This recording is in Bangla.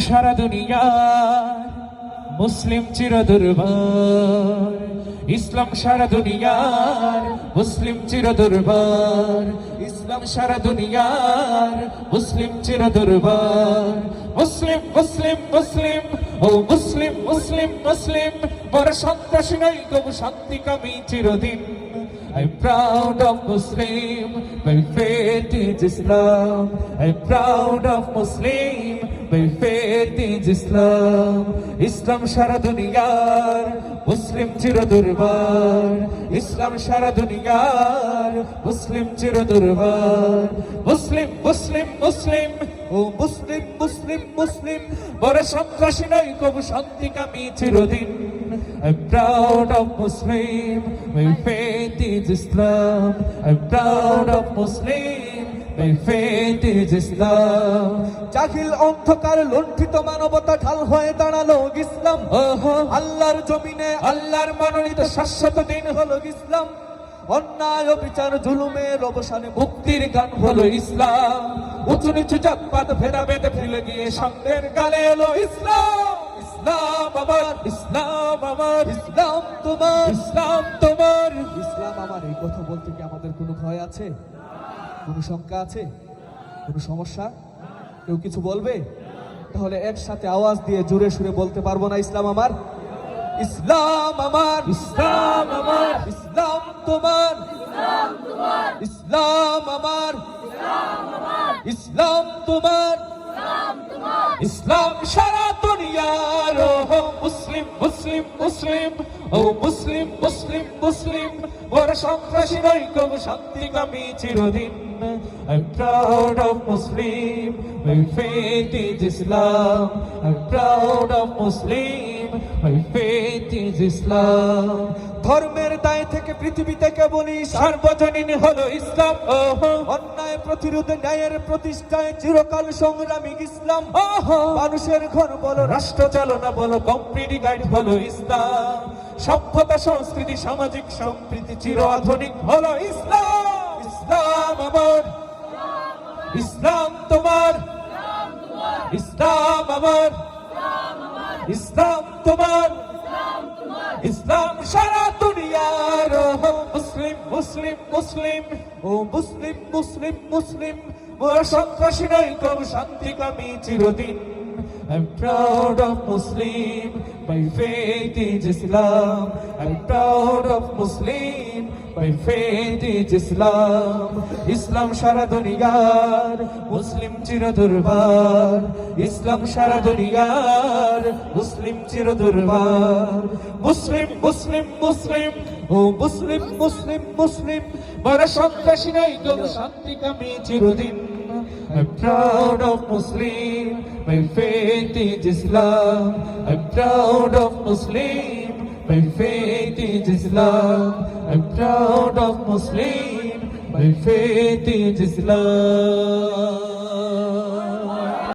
সারা দুনিয়ার মুসলিম চিরদুর্বার, ইসলাম সারা দুনিয়ার মুসলিম চিরদুর্বার, ইসলাম সারা দুনিয়ার মুসলিম চিরদুর্বার। মুসলিম মুসলিম মুসলিম ও মুসলিম মুসলিম মুসলিম, বড় সন্ত্রাসী নয় তবু শান্তিকামী চিরদিন। I'm proud of Muslim, my faith is Islam. I'm proud of Muslim, my faith is Islam. Islam সারা দুনিয়ার মুসলিম চিরদুর্বার, ইসলাম সারা দুনিয়ার মুসলিম চিরদুর্বার। মুসলিম মুসলিম মুসলিম ও মুসলিম মুসলিম মুসলিম, বড় সন্ত্রাসী নয় কবু শান্তিকামী চিরদিন। I'm proud of Muslim, my faith is Islam. I'm proud of Muslim, my faith is Islam. জাহিল অন্ধকার লুণ্ঠিত মানবতা ঢাল হয়ে দাঁড়ালো ইসলাম। আল্লাহর জমিনে আল্লাহর মনোনীত শাশ্বত দিন হলো ইসলাম। অন্যায় বিচার জুলুমের অবসানে মুক্তির গান হলো ইসলাম। উঁচু নিচু জাতপাত ভেদাভেদ ফেলে গিয়ে সন্ধ্যের গালে এলো ইসলাম। ইসলাম আমার, ইসলাম আমার, ইসলাম তোমার, ইসলাম তোমার। ইসলাম আমার, এই কথা বলতে কি আমাদের কোনো ভয় আছে, কোনো শঙ্কা আছে, কোনো সমস্যা? কেউ কিছু বলবে? তাহলে একসাথে আওয়াজ দিয়ে জোরে সুরে বলতে পারবো না ইসলাম আমার? ইসলাম আমার, ইসলাম আমার, ইসলাম তোমার, ইসলাম আমার, ইসলাম তোমার। ইসলাম সারা দুনিয়ার ও মুসলিম মুসলিম মুসলিম ও মুসলিম মুসলিম মুসলিম, বড় সন্ত্রাসী নয় কবু শান্তিকামী চিরদিন। I'm proud of Muslim, my faith is Islam. I'm proud of Muslim, my faith is Islam. ধর্মের দায় থেকে পৃথিবীতে কেবলই সার্বজনীন হলো ইসলাম। অন্যায় প্রতিরোধে ন্যায়ের প্রতিষ্ঠায় চিরকাল সংগ্রামী ইসলাম। মানুষের ঘর বলো, রাষ্ট্র চালনা বলো, কম্পিউটার গাইড হলো ইসলাম। সভ্যতা সংস্কৃতি সামাজিক সম্প্রীতি চির আধুনিক হলো ইসলাম। ইসলাম আমার, ইসলাম তোমার, ইসলাম আমার, ইসলাম তোমার। ইসলাম সারা দুনিয়ার ও মুসলিম মুসলিম মুসলিম ও মুসলিম মুসলিম মুসলিম, বড় সন্ত্রাসী নয় কবু শান্তিকামী চিরদিন। I'm proud of Muslim, my faith is Islam. I'm proud of Muslim, my faith is Islam. ইসলাম সারা দুনিয়ার মুসলিম চিরদুর্বার, ইসলাম সারা দুনিয়ার মুসলিম চিরদুর্বার। মুসলিম মুসলিম মুসলিম ও মুসলিম মুসলিম মুসলিম, বড় সন্ত্রাসী নয় কবু শান্তিকামী চিরদিন। I'm proud of Muslim, my faith is Islam. I'm proud of Muslim, my faith is Islam. I'm proud of Muslim, my faith is Islam.